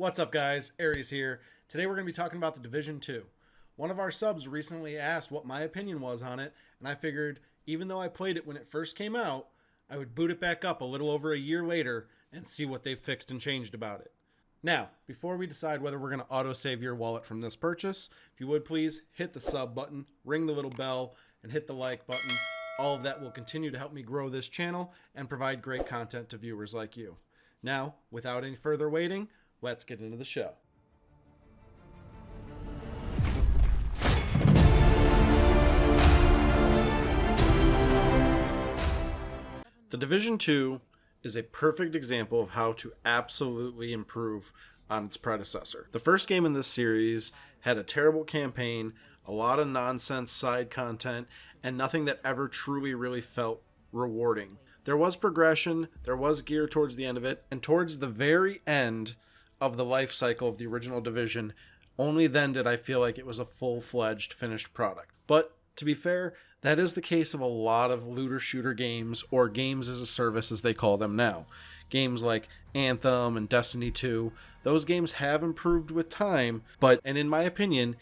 What's up, guys? Aries here. Today we're going to be talking about The Division 2. One of our subs recently asked what my opinion was on it, and I figured even though I played it when it first came out, I would boot it back up a little over a year later and see what they've fixed and changed about it. Now, before we decide whether we're going to auto-save your wallet from this purchase, if you would please hit the sub button, ring the little bell, and hit the like button. All of that will continue to help me grow this channel and provide great content to viewers like you. Now, without any further waiting, let's get into the show. The Division 2 is a perfect example of how to absolutely improve on its predecessor. The first game in this series had a terrible campaign, a lot of nonsense side content, and nothing that ever truly really felt rewarding. There was progression, there was gear towards the end of it, and towards the very end of the life cycle of the original Division, only then did I feel like it was a full-fledged finished product. But to be fair, that is the case of a lot of looter shooter games, or games as a service as they call them now. Games like Anthem and Destiny 2, those games have improved with time, and in my opinion,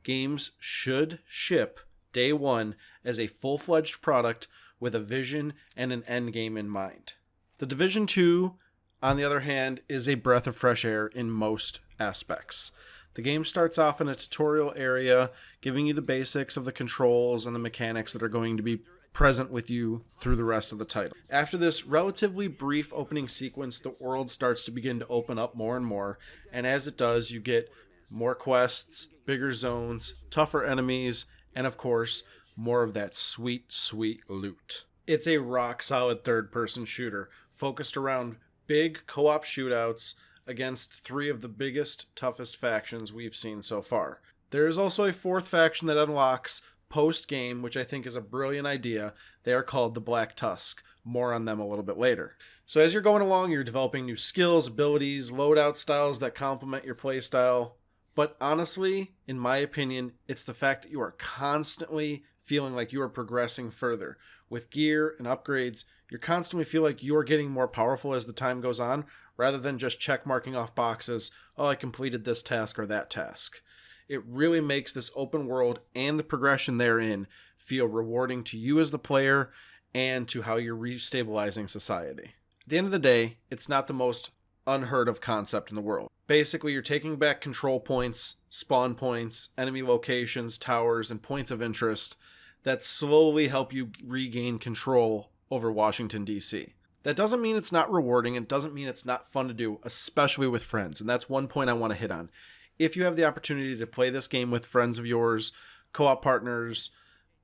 games should ship day one as a full-fledged product with a vision and an end game in mind. The Division 2, on the other hand, is a breath of fresh air in most aspects. The game starts off in a tutorial area, giving you the basics of the controls and the mechanics that are going to be present with you through the rest of the title. After this relatively brief opening sequence, the world starts to begin to open up more and more, and as it does, you get more quests, bigger zones, tougher enemies, and of course, more of that sweet, sweet loot. It's a rock-solid third-person shooter, focused around big co-op shootouts against three of the biggest, toughest factions we've seen so far. There is also a fourth faction that unlocks post-game, which I think is a brilliant idea. They are called the Black Tusk. More on them a little bit later. So as you're going along, you're developing new skills, abilities, loadout styles that complement your playstyle. But honestly, in my opinion, it's the fact that you are constantly feeling like you are progressing further. With gear and upgrades, you constantly feel like you're getting more powerful as the time goes on, rather than just check marking off boxes, oh, I completed this task or that task. It really makes this open world and the progression therein feel rewarding to you as the player and to how you're restabilizing society. At the end of the day, it's not the most unheard of concept in the world. Basically, you're taking back control points, spawn points, enemy locations, towers, and points of interest that slowly help you regain control over Washington, D.C. That doesn't mean it's not rewarding. It doesn't mean it's not fun to do, especially with friends. And that's one point I want to hit on. If you have the opportunity to play this game with friends of yours, co-op partners,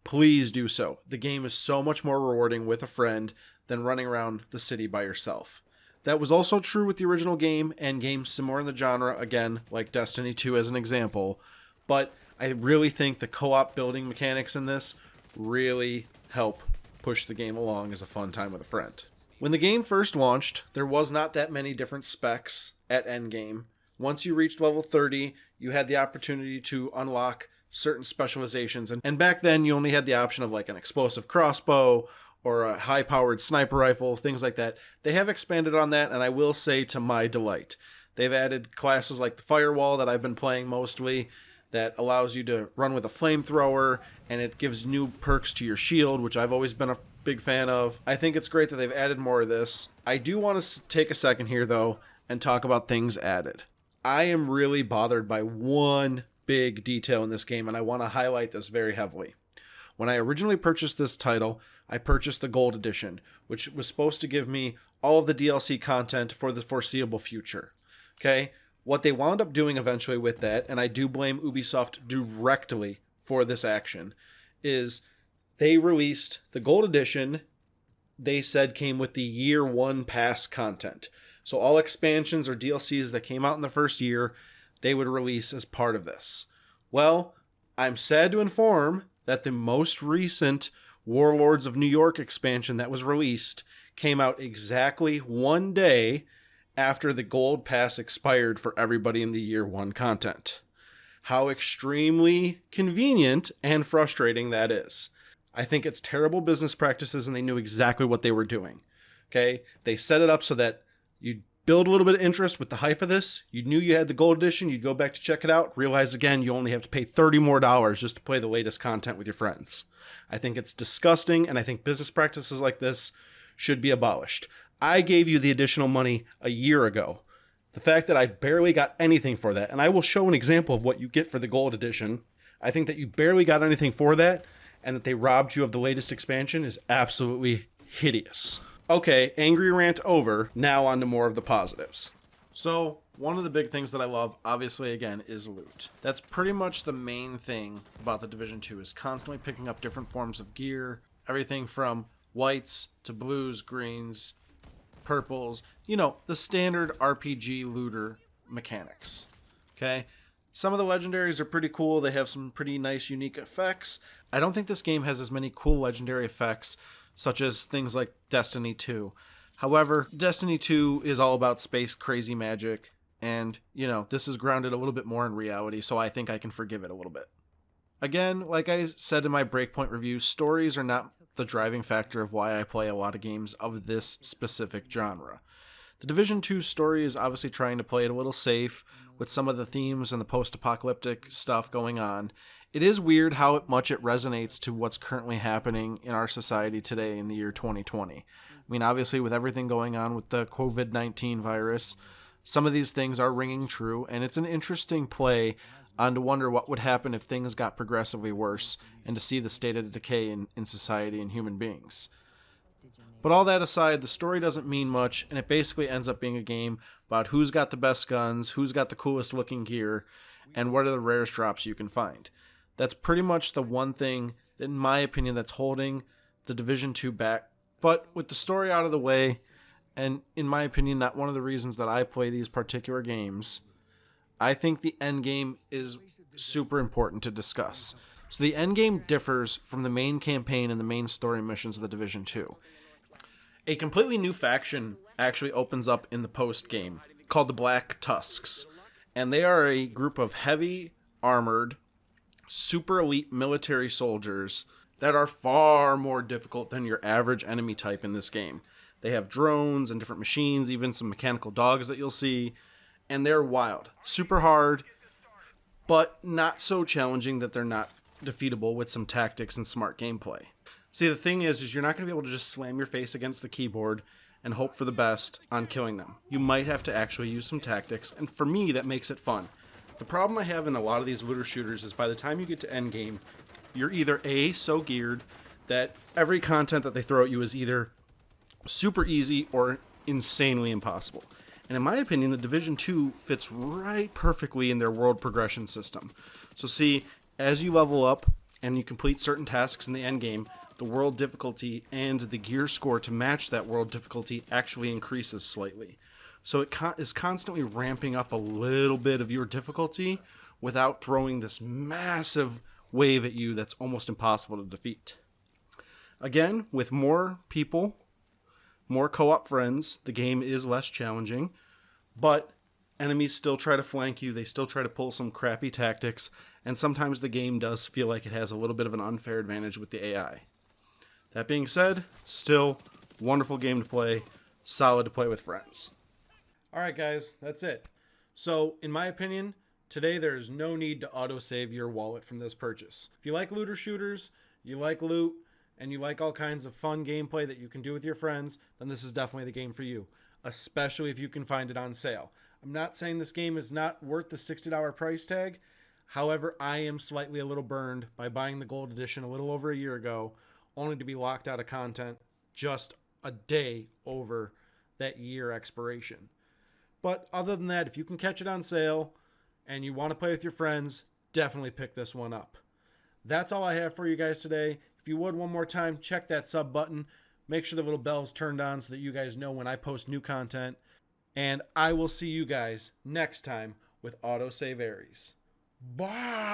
please do so. The game is so much more rewarding with a friend than running around the city by yourself. That was also true with the original game and games similar in the genre, again, like Destiny 2 as an example. But I really think the co-op building mechanics in this really help push the game along as a fun time with a friend. When the game first launched, there was not that many different specs at Endgame. Once you reached level 30, you had the opportunity to unlock certain specializations. And back then, you only had the option of like an explosive crossbow or a high-powered sniper rifle, things like that. They have expanded on that, and I will say to my delight. They've added classes like the Firewall that I've been playing mostly that allows you to run with a flamethrower, and it gives new perks to your shield, which I've always been a big fan of. I think it's great that they've added more of this. I do want to take a second here, though, and talk about things added. I am really bothered by one big detail in this game, and I want to highlight this very heavily. When I originally purchased this title, I purchased the Gold Edition, which was supposed to give me all of the DLC content for the foreseeable future. Okay? What they wound up doing eventually with that, and I do blame Ubisoft directly for this action, is they released the Gold Edition. They said came with the year one pass content. So all expansions or DLCs that came out in the first year, they would release as part of this. Well, I'm sad to inform that the most recent Warlords of New York expansion that was released came out exactly one day after the Gold Pass expired for everybody in the year one content. How extremely convenient and frustrating that is. I think it's terrible business practices, and they knew exactly what they were doing. Okay? They set it up so that you build a little bit of interest with the hype of this. You knew you had the gold edition, you'd go back to check it out, realize again you only have to pay $30 more just to play the latest content with your friends. I think it's disgusting, and I think business practices like this should be abolished. I gave you the additional money a year ago. The fact that I barely got anything for that, and I will show an example of what you get for the gold edition, I think that you barely got anything for that, and that they robbed you of the latest expansion is absolutely hideous. Okay, angry rant over. Now on to more of the positives. So, one of the big things that I love, obviously, again, is loot. That's pretty much the main thing about the Division 2, is constantly picking up different forms of gear. Everything from whites to blues, greens, purples. You know, the standard RPG looter mechanics. Okay? Some of the legendaries are pretty cool. They have some pretty nice, unique effects. I don't think this game has as many cool legendary effects, such as things like Destiny 2. However, Destiny 2 is all about space crazy magic, and, you know, this is grounded a little bit more in reality, so I think I can forgive it a little bit. Again, like I said in my Breakpoint review, stories are not the driving factor of why I play a lot of games of this specific genre. The Division 2 story is obviously trying to play it a little safe with some of the themes and the post-apocalyptic stuff going on. It is weird how much it resonates to what's currently happening in our society today in the year 2020. I mean, obviously, with everything going on with the COVID-19 virus, some of these things are ringing true, and it's an interesting play on to wonder what would happen if things got progressively worse, and to see the state of decay in society and human beings. But all that aside, the story doesn't mean much, and it basically ends up being a game about who's got the best guns, who's got the coolest looking gear, and what are the rarest drops you can find. That's pretty much the one thing, in my opinion, that's holding the Division 2 back. But with the story out of the way, and in my opinion, not one of the reasons that I play these particular games, I think the endgame is super important to discuss. So the endgame differs from the main campaign and the main story missions of the Division 2. A completely new faction actually opens up in the post-game called the Black Tusks. And they are a group of heavy armored, super elite military soldiers that are far more difficult than your average enemy type in this game. They have drones and different machines, even some mechanical dogs that you'll see, and they're wild. Super hard, but not so challenging that they're not defeatable with some tactics and smart gameplay. See, the thing is you're not going to be able to just slam your face against the keyboard and hope for the best on killing them. You might have to actually use some tactics, and for me, that makes it fun. The problem I have in a lot of these looter shooters is by the time you get to endgame, you're either A, so geared that every content that they throw at you is either super easy or insanely impossible. And in my opinion, the Division 2 fits right perfectly in their world progression system. So see, as you level up and you complete certain tasks in the endgame, the world difficulty and the gear score to match that world difficulty actually increases slightly. So it is constantly ramping up a little bit of your difficulty without throwing this massive wave at you that's almost impossible to defeat. Again, with more people, more co-op friends, the game is less challenging, but enemies still try to flank you, they still try to pull some crappy tactics, and sometimes the game does feel like it has a little bit of an unfair advantage with the AI. That being said, still wonderful game to play, solid to play with friends. Alright guys, that's it. So, in my opinion, today there is no need to autosave your wallet from this purchase. If you like looter shooters, you like loot, and you like all kinds of fun gameplay that you can do with your friends, then this is definitely the game for you, especially if you can find it on sale. I'm not saying this game is not worth the $60 price tag. However, I am slightly a little burned by buying the gold edition a little over a year ago, only to be locked out of content just a day over that year expiration. But other than that, if you can catch it on sale and you want to play with your friends, definitely pick this one up. That's all I have for you guys today. If you would, one more time, check that sub button. Make sure the little bell's turned on so that you guys know when I post new content. And I will see you guys next time with Autosave Aries. Bye!